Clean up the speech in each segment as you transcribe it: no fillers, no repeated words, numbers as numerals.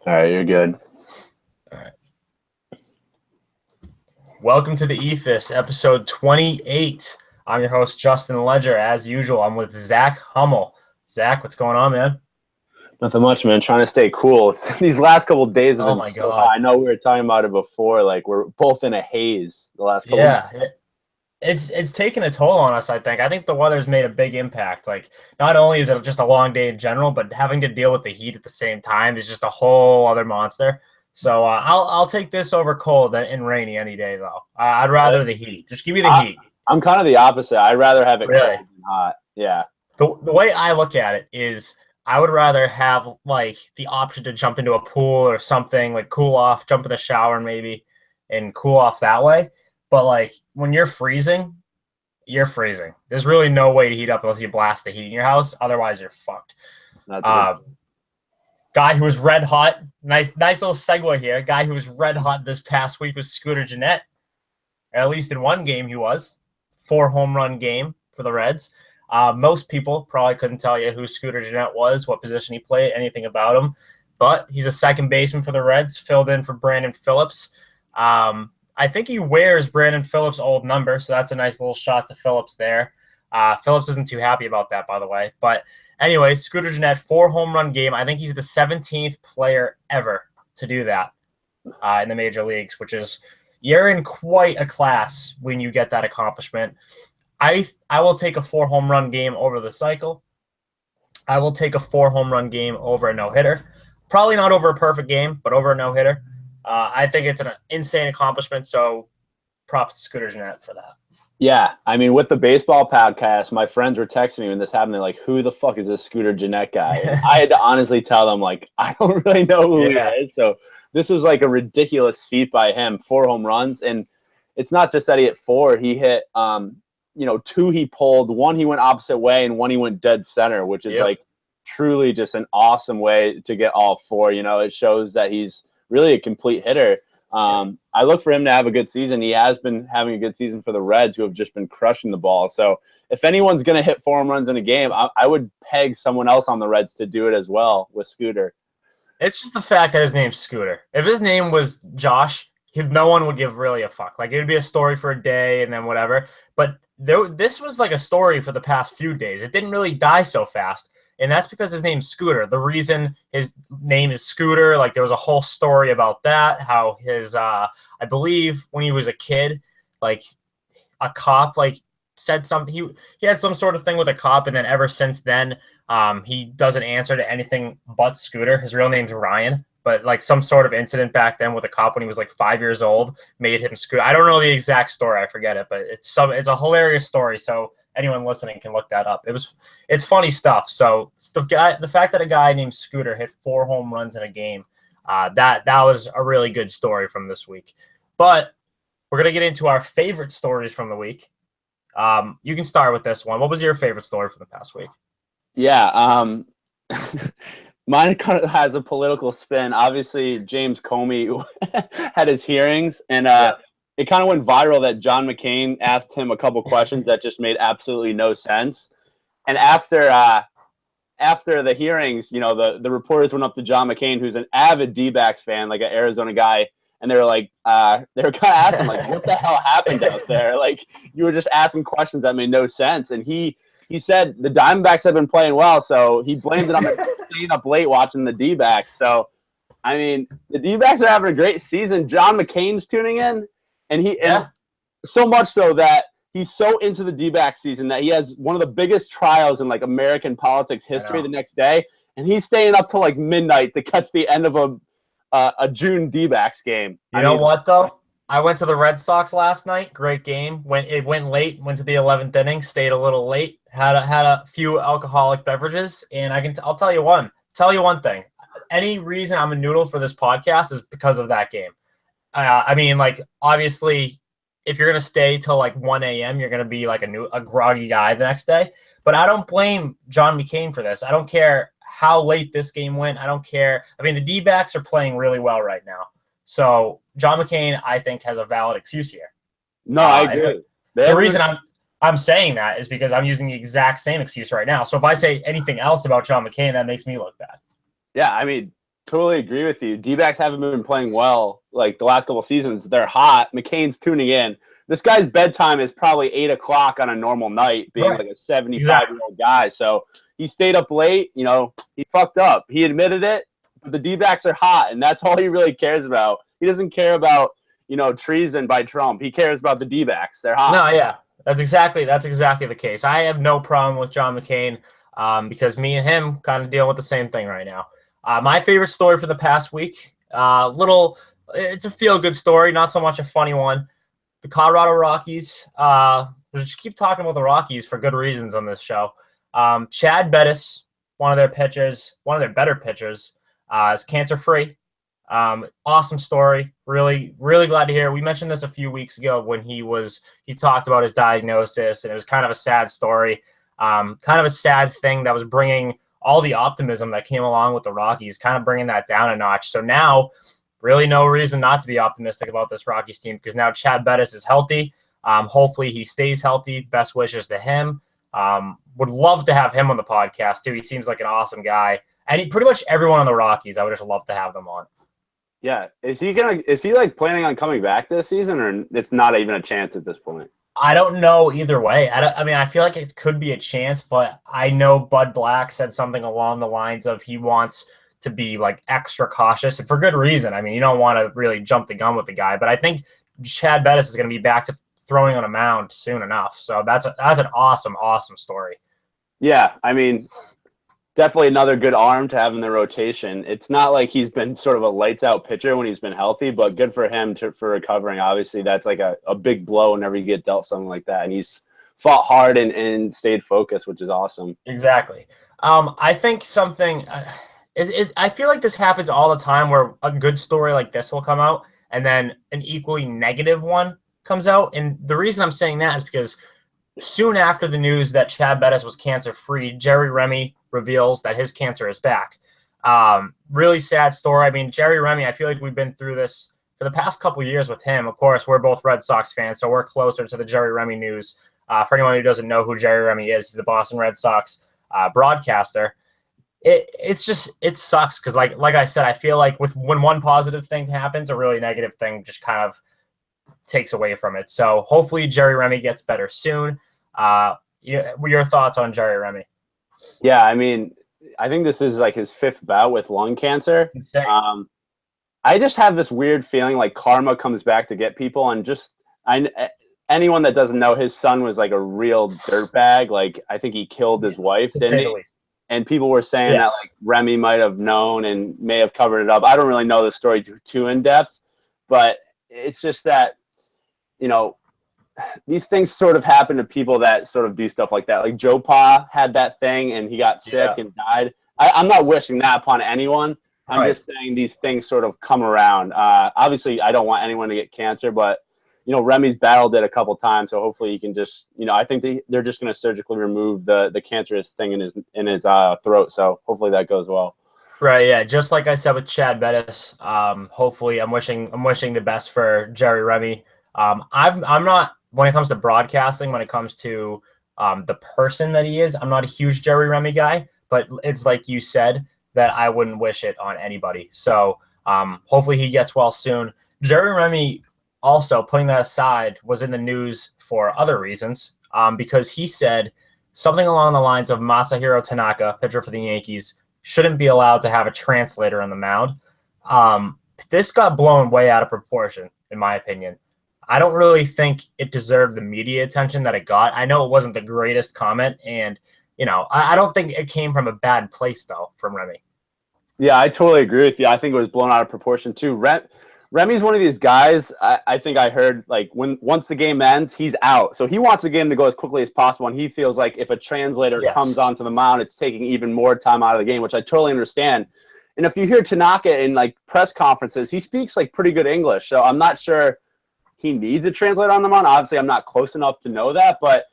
All right, you're good. All right. Welcome to the Eephus, episode 28. I'm your host, Justin Ledger. As usual, I'm with Zach Hummel. Zach, what's going on, man? Nothing much, man. Trying to stay cool. These last couple of days have Oh been my so God. hot. I know we were talking about it before. Like, we're both in a haze the last couple Yeah, it's taken a toll on us, I think. I think the weather's made a big impact. Like, not only is it just a long day in general, but having to deal with the heat at the same time is just a whole other monster. So I'll take this over cold and rainy any day, though. I'd rather the heat. Just give me the heat. I'm kind of the opposite. I'd rather have it Really? cold than hot. Yeah. The way I look at it is I would rather have like the option to jump into a pool or something, like cool off, jump in the shower maybe and cool off that way. But like when you're freezing, you're freezing. There's really no way to heat up unless you blast the heat in your house. Otherwise, you're fucked. That's Guy who was red hot. Nice little segue here. Guy who was red hot this past week was Scooter Gennett. At least in one game he was. 4 home run game for the Reds. Most people probably couldn't tell you who Scooter Gennett was, what position he played, anything about him. But he's a second baseman for the Reds, filled in for Brandon Phillips. I think he wears Brandon Phillips' old number, so that's a nice little shot to Phillips there. Phillips isn't too happy about that, by the way. But anyway, Scooter Gennett, 4 home run game. I think he's the 17th player ever to do that in the major leagues, which is you're in quite a class when you get that accomplishment. I will take a 4 home run game over the cycle. I will take a 4 home run game over a no-hitter. Probably not over a perfect game, but over a no-hitter. I think it's an insane accomplishment, so props to Scooter Gennett for that. Yeah. I mean, with the baseball podcast, my friends were texting me when this happened. They're like, who the fuck is this Scooter Gennett guy? And I had to honestly tell them, like, I don't really know who he is. So this was like a ridiculous feat by him, 4 home runs. And it's not just that he hit 4. He hit 2 he pulled, 1 he went opposite way, and 1 he went dead center, which is like truly just an awesome way to get all 4. You know, it shows that he's really a complete hitter. I look for him to have a good season. He has been having a good season for the Reds, who have just been crushing the ball. So if anyone's going to hit 4 home runs in a game, I would peg someone else on the Reds to do it as well with Scooter. It's just the fact that his name's Scooter. If his name was Josh, no one would give really a fuck. Like, it would be a story for a day and then whatever. But this was like a story for the past few days. It didn't really die so fast. And that's because his name's Scooter. The reason his name is Scooter, like there was a whole story about that, how his, I believe when he was a kid, like a cop like said something. He had some sort of thing with a cop, and then ever since then, he doesn't answer to anything but Scooter. His real name's Ryan, but like some sort of incident back then with a cop when he was like 5 years old made him Scooter. I don't know the exact story. I forget it, but it's a hilarious story. So anyone listening can look that up. It's funny stuff. So the fact that a guy named Scooter hit 4 home runs in a game, that was a really good story from this week. But we're gonna get into our favorite stories from the week. You can start with this one. What was your favorite story from the past week? Yeah, mine kind of has a political spin. Obviously, James Comey had his hearings, and it kind of went viral that John McCain asked him a couple questions that just made absolutely no sense. And after the hearings, you know, the reporters went up to John McCain, who's an avid D-backs fan, like an Arizona guy, and they were like, they were kind of asking, like, what the hell happened out there? Like, you were just asking questions that made no sense. And he said the Diamondbacks have been playing well, so he blamed it on staying up late watching the D-backs. So, I mean, the D-backs are having a great season. John McCain's tuning in. And so much so that he's so into the D-back season that he has one of the biggest trials in like American politics history the next day, and he's staying up till like midnight to catch the end of a June D-backs game. You know what though? I went to the Red Sox last night. Great game. It went late. Went to the 11th inning. Stayed a little late. Had a few alcoholic beverages, and I'll tell you one thing. Any reason I'm a noodle for this podcast is because of that game. I mean, like, obviously, if you're going to stay till like 1 a.m., you're going to be like a groggy guy the next day. But I don't blame John McCain for this. I don't care how late this game went. I don't care. I mean, the D-backs are playing really well right now. So John McCain, I think, has a valid excuse here. No, I agree. The reason I'm saying that is because I'm using the exact same excuse right now. So if I say anything else about John McCain, that makes me look bad. Yeah, I mean, totally agree with you. D-backs haven't been playing well like the last couple of seasons. They're hot. McCain's tuning in. This guy's bedtime is probably 8 o'clock on a normal night, being Right. like a 75-year-old guy. So he stayed up late. You know, he fucked up. He admitted it. But the D-backs are hot, and that's all he really cares about. He doesn't care about, treason by Trump. He cares about the D-backs. They're hot. No, yeah, that's exactly the case. I have no problem with John McCain because me and him kind of deal with the same thing right now. My favorite story for the past week, it's a feel-good story, not so much a funny one. The Colorado Rockies. We just keep talking about the Rockies for good reasons on this show. Chad Bettis, one of their better pitchers, is cancer-free. Awesome story. Really, really glad to hear. We mentioned this a few weeks ago when he talked about his diagnosis, and it was kind of a sad story. Kind of a sad thing that was bringing all the optimism that came along with the Rockies, kind of bringing that down a notch. So now, really no reason not to be optimistic about this Rockies team because now Chad Bettis is healthy. Hopefully he stays healthy. Best wishes to him. Would love to have him on the podcast too. He seems like an awesome guy. And pretty much everyone on the Rockies, I would just love to have them on. Yeah. Is he like planning on coming back this season, or it's not even a chance at this point? I don't know either way. I mean, I feel like it could be a chance, but I know Bud Black said something along the lines of he wants to be like extra cautious, and for good reason. I mean, you don't want to really jump the gun with the guy, but I think Chad Bettis is going to be back to throwing on a mound soon enough. So that's an awesome story. Yeah, I mean, definitely another good arm to have in the rotation. It's not like he's been sort of a lights-out pitcher when he's been healthy, but good for him for recovering. Obviously, that's like a big blow whenever you get dealt something like that. And he's fought hard and stayed focused, which is awesome. Exactly. I think something I feel like this happens all the time where a good story like this will come out and then an equally negative one comes out. And the reason I'm saying that is because soon after the news that Chad Bettis was cancer-free, Jerry Remy reveals that his cancer is back. Really sad story. I mean, Jerry Remy, I feel like we've been through this for the past couple of years with him. Of course, we're both Red Sox fans, so we're closer to the Jerry Remy news. For anyone who doesn't know who Jerry Remy is, he's the Boston Red Sox broadcaster. It sucks because like I said, I feel like when one positive thing happens, a really negative thing just kind of takes away from it. So hopefully Jerry Remy gets better soon. Your thoughts on Jerry Remy? Yeah, I mean, I think this is like his 5th bout with lung cancer. I just have this weird feeling like karma comes back to get people, and anyone that doesn't know, his son was like a real dirtbag. Like I think he killed his wife, didn't he? And people were saying that like Remy might have known and may have covered it up. I don't really know the story too in depth, but it's just that, these things sort of happen to people that sort of do stuff like that. Like Joe Pa had that thing and he got sick and died. I'm not wishing that upon anyone. I'm just saying these things sort of come around. Obviously, I don't want anyone to get cancer, but Remy's battled it a couple times, so hopefully he can just, I think they're just going to surgically remove the cancerous thing in his throat. So hopefully that goes well. Right, yeah. Just like I said with Chad Bettis, hopefully I'm wishing the best for Jerry Remy. I'm not, when it comes to broadcasting, when it comes to the person that he is, I'm not a huge Jerry Remy guy, but it's like you said that I wouldn't wish it on anybody. So hopefully he gets well soon. Jerry Remy, also, putting that aside, was in the news for other reasons because he said something along the lines of Masahiro Tanaka, pitcher for the Yankees, shouldn't be allowed to have a translator on the mound. This got blown way out of proportion, in my opinion. I don't really think it deserved the media attention that it got. I know it wasn't the greatest comment, and I don't think it came from a bad place, though, from Remy. Yeah, I totally agree with you. I think it was blown out of proportion, too. Remy's one of these guys, I think I heard, like, once the game ends, he's out. So he wants the game to go as quickly as possible, and he feels like if a translator comes onto the mound, it's taking even more time out of the game, which I totally understand. And if you hear Tanaka in, like, press conferences, he speaks, like, pretty good English. So I'm not sure he needs a translator on the mound. Obviously, I'm not close enough to know that. But,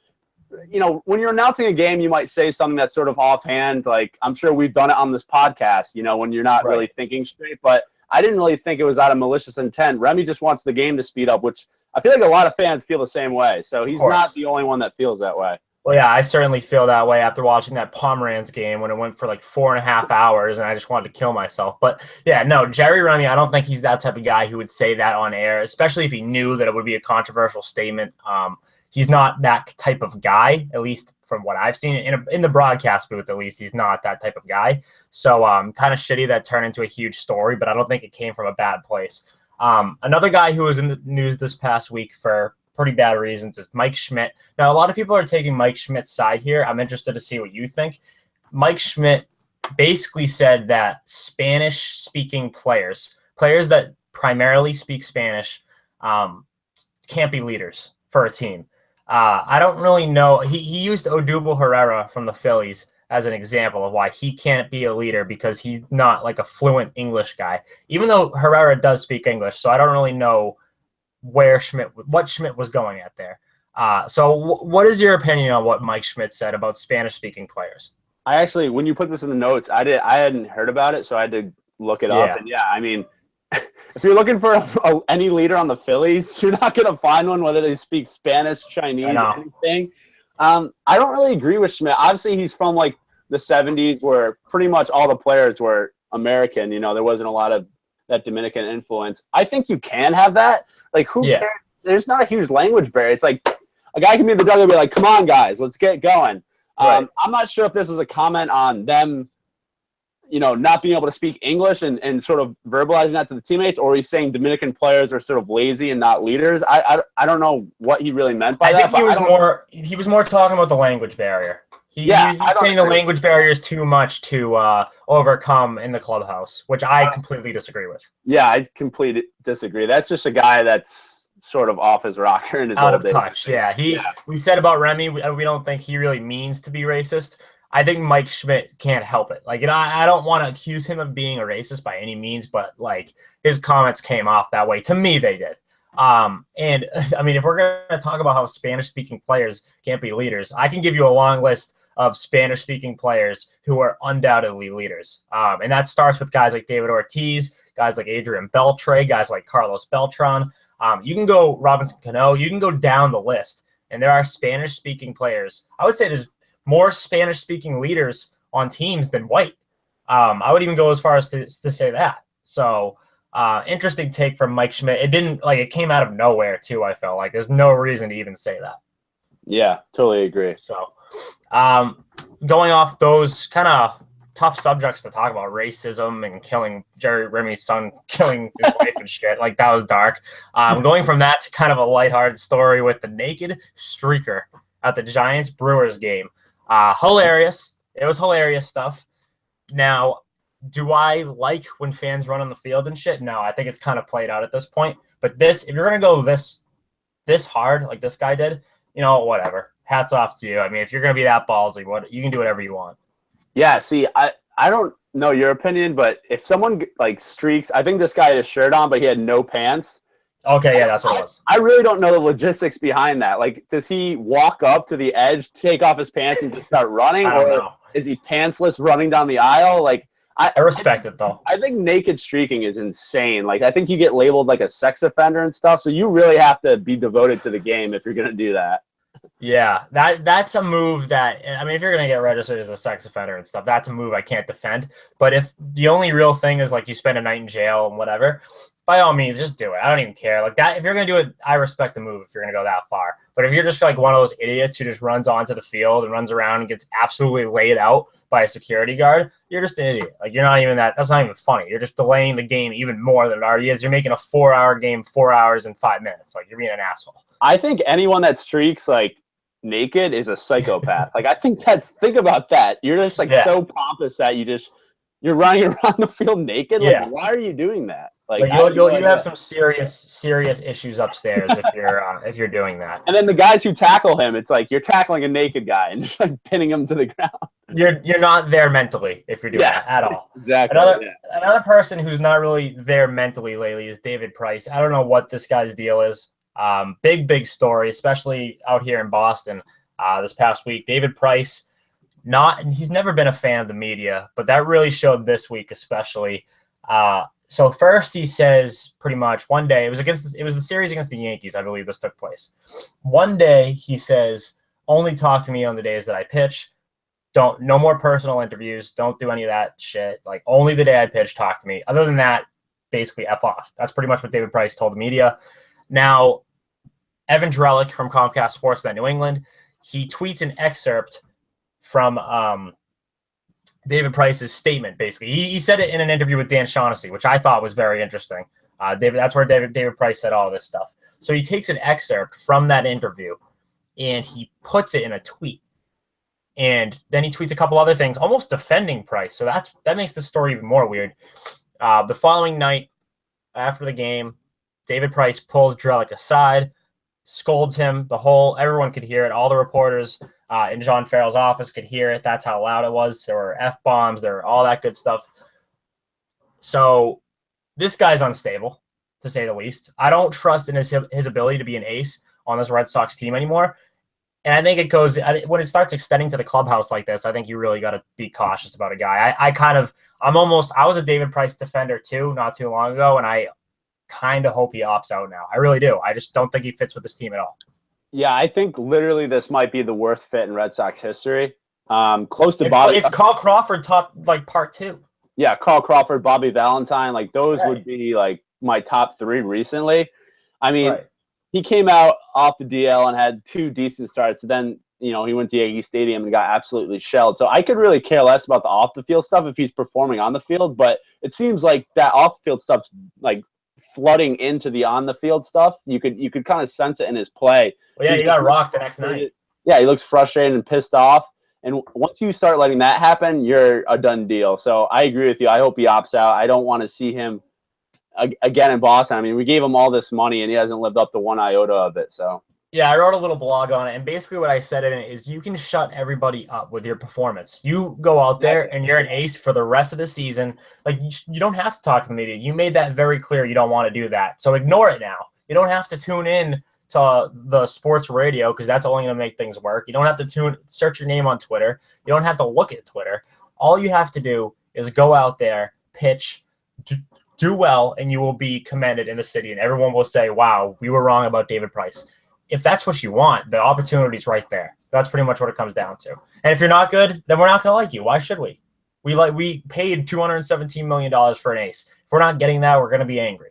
when you're announcing a game, you might say something that's sort of offhand. Like, I'm sure we've done it on this podcast, when you're not really thinking straight. But I didn't really think it was out of malicious intent. Remy just wants the game to speed up, which I feel like a lot of fans feel the same way. So he's not the only one that feels that way. Well, yeah, I certainly feel that way after watching that Pomeranz game when it went for like 4.5 hours and I just wanted to kill myself. But yeah, no, Jerry Remy, I don't think he's that type of guy who would say that on air, especially if he knew that it would be a controversial statement. He's not that type of guy, at least from what I've seen in the broadcast booth. At least he's not that type of guy. So kind of shitty that turned into a huge story, but I don't think it came from a bad place. Another guy who was in the news this past week for pretty bad reasons is Mike Schmidt. Now, a lot of people are taking Mike Schmidt's side here. I'm interested to see what you think. Mike Schmidt basically said that Spanish-speaking players that primarily speak Spanish, can't be leaders for a team. I don't really know. He used Odubel Herrera from the Phillies as an example of why he can't be a leader because he's not like a fluent English guy, even though Herrera does speak English. So I don't really know what Schmidt was going at there. So what is your opinion on what Mike Schmidt said about Spanish-speaking players? I actually, when you put this in the notes, I hadn't heard about it, so I had to look it up. And yeah, I mean, if you're looking for any leader on the Phillies, you're not going to find one, whether they speak Spanish, Chinese, anything. I don't really agree with Schmidt. Obviously, he's from like the 70s where pretty much all the players were American. You know, there wasn't a lot of that Dominican influence. I think you can have that. Like, who cares? There's not a huge language barrier. It's like a guy can be in the dugout and be like, come on, guys, let's get going. Right. I'm not sure if this is a comment on them, you know, not being able to speak English and sort of verbalizing that to the teammates, or he's saying Dominican players are sort of lazy and not leaders. I don't know what he really meant by that. I think he was more talking about the language barrier. He's saying the language barrier is too much to overcome in the clubhouse, which I completely disagree with. Yeah, I completely disagree. That's just a guy that's sort of off his rocker in his out old of touch. days. Yeah, we said about Remy, we don't think he really means to be racist. I think Mike Schmidt can't help it. Like, and I don't want to accuse him of being a racist by any means, but like his comments came off that way. To me, they did. And I mean, if we're going to talk about how Spanish-speaking players can't be leaders, I can give you a long list of Spanish-speaking players who are undoubtedly leaders. And that starts with guys like David Ortiz, guys like Adrian Beltre, guys like Carlos Beltran. You can go Robinson Cano. You can go down the list. And there are Spanish-speaking players. I would say there's more Spanish-speaking leaders on teams than white. I would even go as far as to say that. So interesting take from Mike Schmidt. It came out of nowhere too, I felt like. There's no reason to even say that. Yeah, totally agree. So going off those kind of tough subjects to talk about, racism and killing Jerry Remy's son, killing his wife and shit, like that was dark. Going from that to kind of a lighthearted story with the naked streaker at the Giants-Brewers game. Hilarious. It was hilarious stuff. Now, do I like when fans run on the field and shit? No, I think it's kind of played out at this point. But if you're going to go this hard, like this guy did, you know, whatever. Hats off to you. I mean, if you're going to be that ballsy, you can do whatever you want. Yeah, see, I don't know your opinion, but if someone like streaks, I think this guy had a shirt on, but he had no pants. Okay, yeah, that's what it was. I really don't know the logistics behind that. Like, does he walk up to the edge, take off his pants, and just start running? Or is he pantsless running down the aisle? Like, I respect it, though. I think naked streaking is insane. Like, I think you get labeled like a sex offender and stuff, so you really have to be devoted to the game if you're going to do that. Yeah, that's a move that, I mean, if you're going to get registered as a sex offender and stuff, that's a move I can't defend. But if the only real thing is, like, you spend a night in jail and whatever, by all means, just do it. I don't even care. Like that, if you're going to do it, I respect the move if you're going to go that far. But if you're just like one of those idiots who just runs onto the field and runs around and gets absolutely laid out by a security guard, you're just an idiot. Like, you're not even that's not even funny. You're just delaying the game even more than it already is. You're making a 4-hour game 4 hours and 5 minutes. Like, you're being an asshole. I think anyone that streaks like naked is a psychopath. Like, I think think about that. You're just like so pompous that you're running around the field naked. Like, why are you doing that? Like you have some serious issues upstairs if you're doing that. And then the guys who tackle him, it's like you're tackling a naked guy and just like pinning him to the ground. You're not there mentally if you're doing that at all. Exactly. Another person who's not really there mentally lately is David Price. I don't know what this guy's deal is. Big story, especially out here in Boston this past week. David Price, he's never been a fan of the media, but that really showed this week especially. So first he says pretty much one day, it was the series against the Yankees, I believe this took place. One day he says, only talk to me on the days that I pitch. No more personal interviews. Don't do any of that shit. Like, only the day I pitch, talk to me. Other than that, basically F off. That's pretty much what David Price told the media. Now, Evan Drellick from Comcast Sportsnet New England, he tweets an excerpt from David Price's statement, basically. He said it in an interview with Dan Shaughnessy, which I thought was very interesting. That's where David Price said all this stuff. So he takes an excerpt from that interview and he puts it in a tweet. And then he tweets a couple other things, almost defending Price. So that makes the story even more weird. The following night, after the game, David Price pulls Drellick aside, scolds him. Everyone could hear it. All the reporters in John Farrell's office could hear it. That's how loud it was. There were F-bombs. There were all that good stuff. So this guy's unstable, to say the least. I don't trust in his ability to be an ace on this Red Sox team anymore. And I think when it starts extending to the clubhouse like this, I think you really got to be cautious about a guy. I was a David Price defender too, not too long ago, and I kind of hope he opts out now. I really do. I just don't think he fits with this team at all. Yeah, I think literally this might be the worst fit in Red Sox history. Close to Bobby. It's Carl Crawford part 2. Yeah, Carl Crawford, Bobby Valentine, like those would be like my top 3 recently. I mean. Right. He came out off the DL and had 2 decent starts. Then, he went to Yankee Stadium and got absolutely shelled. So I could really care less about the off-the-field stuff if he's performing on the field. But it seems like that off-the-field stuff's like flooding into the on-the-field stuff. You could kind of sense it in his play. Well, yeah, he got rocked the next night. Yeah, he looks frustrated and pissed off. And once you start letting that happen, you're a done deal. So I agree with you. I hope he opts out. I don't want to see him again in Boston. I mean, we gave him all this money and he hasn't lived up to one iota of it. So yeah, I wrote a little blog on it, and basically what I said in it is you can shut everybody up with your performance. You go out there and you're an ace for the rest of the season. Like, you don't have to talk to the media. You made that very clear. You don't want to do that. So ignore it now. You don't have to tune in to the sports radio because that's only going to make things work. You don't have to search your name on Twitter. You don't have to look at Twitter. All you have to do is go out there, pitch, do well, and you will be commended in the city, and everyone will say, wow, we were wrong about David Price. If that's what you want, the opportunity's right there. That's pretty much what it comes down to. And if you're not good, then we're not going to like you. Why should we? We paid $217 million for an ace. If we're not getting that, we're going to be angry.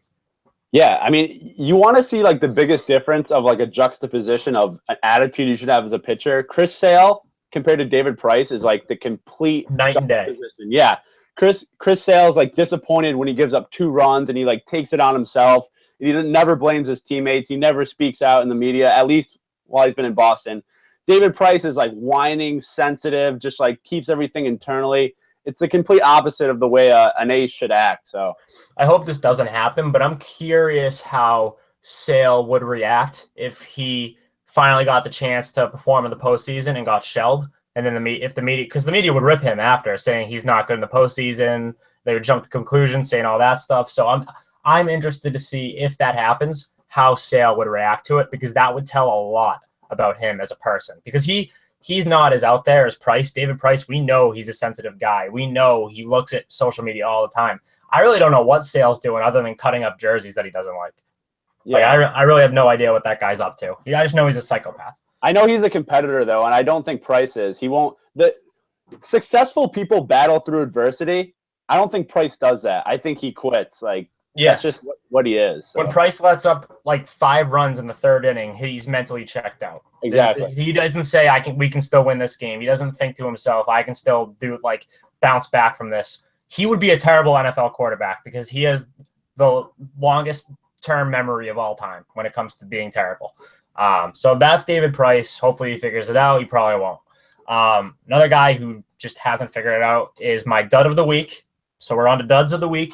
Yeah, I mean, you want to see like the biggest difference of like a juxtaposition of an attitude you should have as a pitcher. Chris Sale compared to David Price is like the complete night and day. Yeah. Chris Sale's like disappointed when he gives up 2 runs and he like takes it on himself. He never blames his teammates. He never speaks out in the media, at least while he's been in Boston. David Price is like whining, sensitive, just like keeps everything internally. It's the complete opposite of the way an ace should act. So I hope this doesn't happen, but I'm curious how Sale would react if he finally got the chance to perform in the postseason and got shelled. And then because the media would rip him after, saying he's not good in the postseason. They would jump to conclusions, saying all that stuff. So I'm interested to see if that happens, how Sale would react to it, because that would tell a lot about him as a person. Because he's not as out there as Price. David Price, we know he's a sensitive guy. We know he looks at social media all the time. I really don't know what Sale's doing other than cutting up jerseys that he doesn't like. Yeah, I really have no idea what that guy's up to. I just know he's a psychopath. I know he's a competitor, though, and I don't think Price is. He won't. The successful people battle through adversity. I don't think Price does that. I think he quits. Like, yes. That's just what he is. So. When Price lets up like 5 runs in the 3rd inning, he's mentally checked out. Exactly. He doesn't say we can still win this game. He doesn't think to himself, I can still bounce back from this. He would be a terrible NFL quarterback because he has the longest term memory of all time when it comes to being terrible. So that's David Price. Hopefully he figures it out. He probably won't. Another guy who just hasn't figured it out is my dud of the week. So we're on to duds of the week.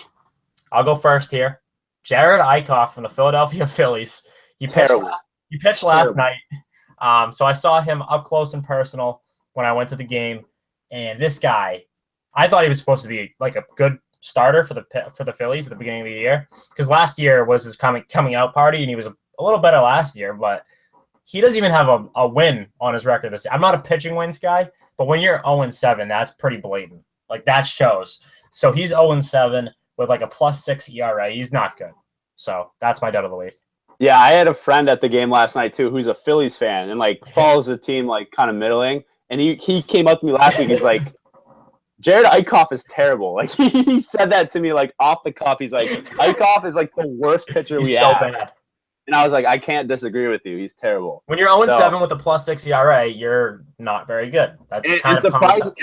I'll go first here. Jared Eichhoff from the Philadelphia Phillies. He pitched last night. So I saw him up close and personal when I went to the game. And this guy, I thought he was supposed to be like a good starter for the Phillies at the beginning of the year. Because last year was his coming out party, and he was a little better last year, but he doesn't even have a win on his record this year. I'm not a pitching wins guy, but when you're 0-7, that's pretty blatant. Like, that shows. So he's 0-7 with like a +6 ERA. He's not good. So that's my dud of the week. Yeah, I had a friend at the game last night too, who's a Phillies fan and like follows the team like kind of middling. And he came up to me last week. He's like, Jared Eichhoff is terrible. Like he said that to me like off the cuff. He's like, Eichhoff is like the worst pitcher we He's so have. bad. And I was like, I can't disagree with you. He's terrible. When you're 0-7 with a +6 ERA, you're not very good. That's kind of common sense.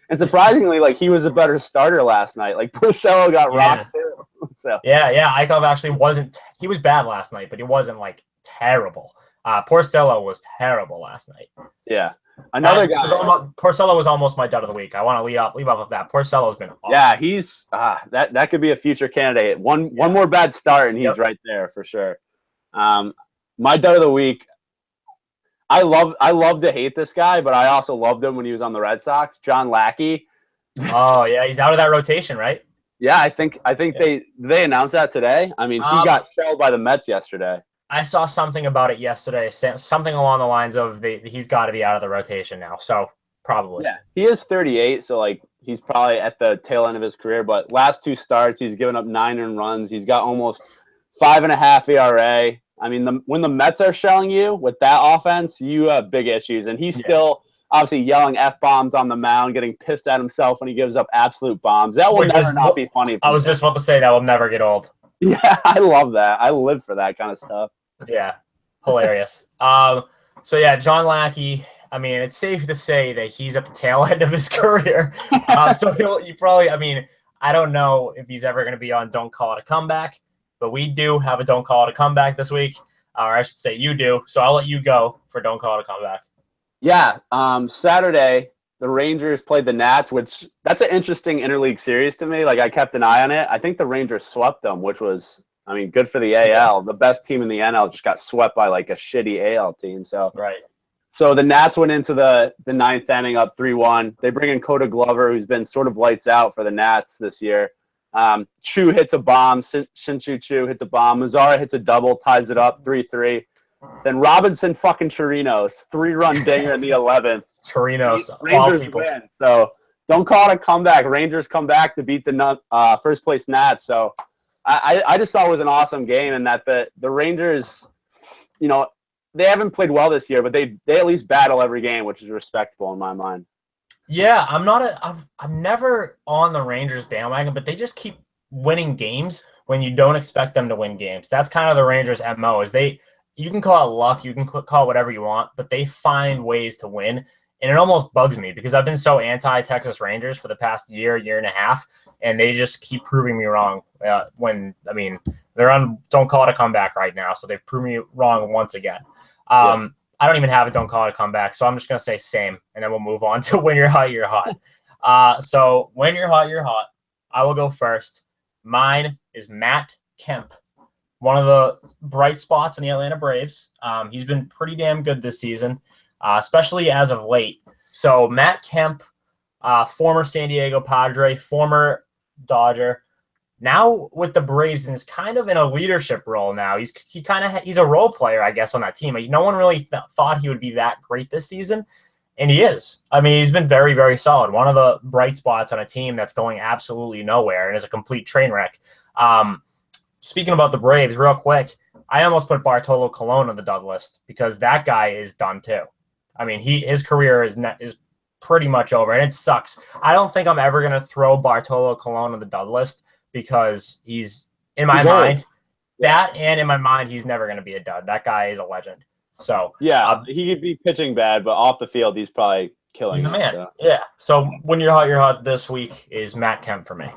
And surprisingly, like he was a better starter last night. Like Porcello got rocked too. So yeah. Eichhoff actually wasn't. He was bad last night, but he wasn't like terrible. Porcello was terrible last night. Yeah. Another guy. Porcello was almost my dud of the week. I want to leave off of that. Porcello's been awesome. Yeah, he's that could be a future candidate. One more bad start and he's right there for sure. My dud of the week. I love to hate this guy, but I also loved him when he was on the Red Sox. John Lackey. Oh yeah, he's out of that rotation, right? Yeah, I think they announced that today. I mean, he got shelled by the Mets yesterday. I saw something about it yesterday, something along the lines of he's got to be out of the rotation now. So probably. Yeah, he is 38, so like he's probably at the tail end of his career. But last 2 starts, he's given up 9 earned runs. He's got almost 5.5 ERA. I mean, when the Mets are shelling you with that offense, you have big issues. And he's still obviously yelling F-bombs on the mound, getting pissed at himself when he gives up absolute bombs. That will never not be funny. I was just about to say that will never get old. Yeah, I love that. I live for that kind of stuff. Yeah, hilarious. So yeah, John Lackey. I mean, it's safe to say that he's at the tail end of his career. So you probably. I mean, I don't know if he's ever going to be on Don't Call It a Comeback, but we do have a Don't Call It a Comeback this week, or I should say you do. So I'll let you go for Don't Call It a Comeback. Yeah, Saturday the Rangers played the Nats, which that's an interesting interleague series to me. Like I kept an eye on it. I think the Rangers swept them, which was. I mean, good for the AL. The best team in the NL just got swept by like a shitty AL team. So right. So the Nats went into the 9th inning up 3-1. They bring in Coda Glover, who's been sort of lights out for the Nats this year. Chu hits a bomb. Shin-Soo Choo hits a bomb. Mazzara hits a double, ties it up 3-3. Then Robinson fucking Chirinos, 3-run dinger in the 11th. Chirinos, Rangers win. So don't call it a comeback. Rangers come back to beat the first place Nats. So I just thought it was an awesome game, and that the Rangers, you know, they haven't played well this year, but they at least battle every game, which is respectable in my mind. Yeah, I'm never on the Rangers bandwagon, but they just keep winning games when you don't expect them to win games. That's kind of the Rangers' MO. You can call it luck, you can call it whatever you want, but they find ways to win. And it almost bugs me because I've been so anti-Texas Rangers for the past year and a half, and they just keep proving me wrong. They're on Don't Call It a Comeback right now, so they've proven me wrong once again. I don't even have a Don't Call It a Comeback, so I'm just going to say same, and then we'll move on to When You're Hot, You're Hot. So When You're Hot, You're Hot. I will go first. Mine is Matt Kemp, one of the bright spots in the Atlanta Braves. He's been pretty damn good this season. Especially as of late. So Matt Kemp, former San Diego Padre, former Dodger, now with the Braves, and is kind of in a leadership role now. He's a role player, I guess, on that team. No one really thought he would be that great this season, and he is. I mean, he's been very, very solid. One of the bright spots on a team that's going absolutely nowhere and is a complete train wreck. Speaking about the Braves, real quick, I almost put Bartolo Colon on the dud list because that guy is done too. I mean, his career is pretty much over, and it sucks. I don't think I'm ever going to throw Bartolo Colon on the dud list because he's, in my mind, in my mind, he's never going to be a dud. That guy is a legend. So yeah, he could be pitching bad, but off the field, he's probably killing. He's the man. So. Yeah. So When You're Hot this week is Matt Kemp for me.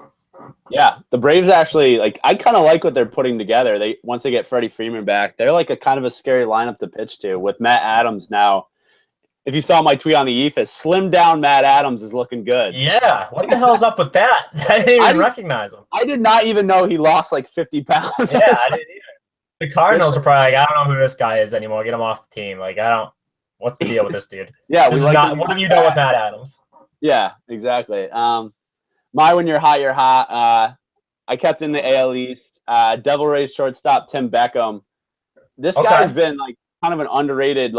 Yeah, the Braves actually, I kind of like what they're putting together. Once they get Freddie Freeman back, they're like a kind of a scary lineup to pitch to with Matt Adams now. If you saw my tweet on the Eephus, slim down Matt Adams is looking good. Yeah, what the hell's up with that? I didn't even recognize him. I did not even know he lost 50 pounds. Yeah, I didn't either. The Cardinals are probably I don't know who this guy is anymore. Get him off the team. What's the deal with this dude? Yeah, what have you done with Matt Adams? Yeah, exactly. My When You're Hot, You're Hot. I kept in the AL East. Devil Rays shortstop Tim Beckham. This guy has been kind of an underrated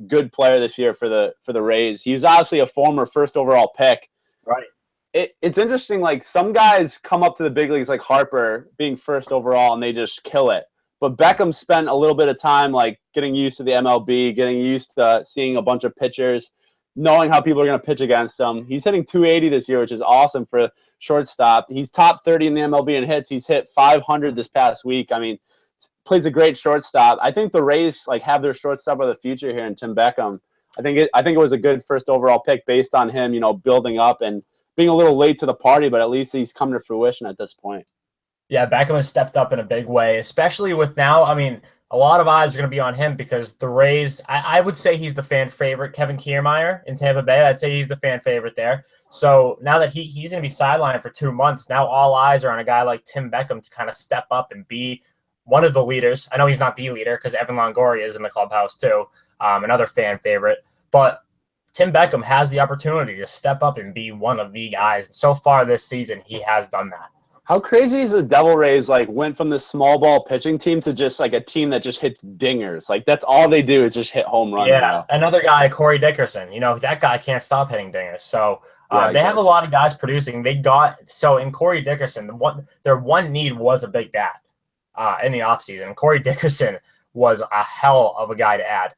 good player this year for the Rays. He's obviously a former first overall pick. Right. It's interesting. Some guys come up to the big leagues like Harper being first overall and they just kill it. But Beckham spent a little bit of time like getting used to the MLB, getting used to seeing a bunch of pitchers, knowing how people are going to pitch against him. He's hitting 280 this year, which is awesome for a shortstop. He's top 30 in the MLB in hits. He's hit 500 this past week. I mean, plays a great shortstop. I think the Rays like have their shortstop of the future here in Tim Beckham. I think it was a good first overall pick based on him, building up and being a little late to the party, but at least he's come to fruition at this point. Yeah, Beckham has stepped up in a big way, especially with now. I mean, a lot of eyes are going to be on him because the Rays, I would say he's the fan favorite. Kevin Kiermaier in Tampa Bay, I'd say he's the fan favorite there. So now that he's going to be sidelined for 2 months, now all eyes are on a guy like Tim Beckham to kind of step up and be one of the leaders. I know he's not the leader because Evan Longoria is in the clubhouse too, another fan favorite. But Tim Beckham has the opportunity to step up and be one of the guys. And so far this season, he has done that. How crazy is the Devil Rays like went from this small ball pitching team to just like a team that just hits dingers? Like that's all they do is just hit home runs. Yeah, now. Another guy, Corey Dickerson. That guy can't stop hitting dingers. So they have a lot of guys producing. In Corey Dickerson, their one need was a big bat in the offseason. Corey Dickerson was a hell of a guy to add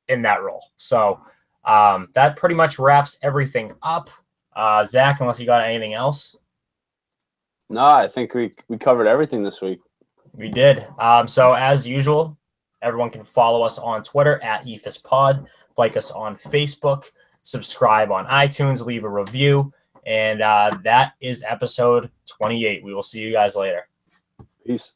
in that role. So that pretty much wraps everything up. Zach, unless you got anything else. No, I think we covered everything this week. We did. So as usual, everyone can follow us on Twitter at Eephus Pod, like us on Facebook, subscribe on iTunes, leave a review, and that is episode 28. We will see you guys later. Peace.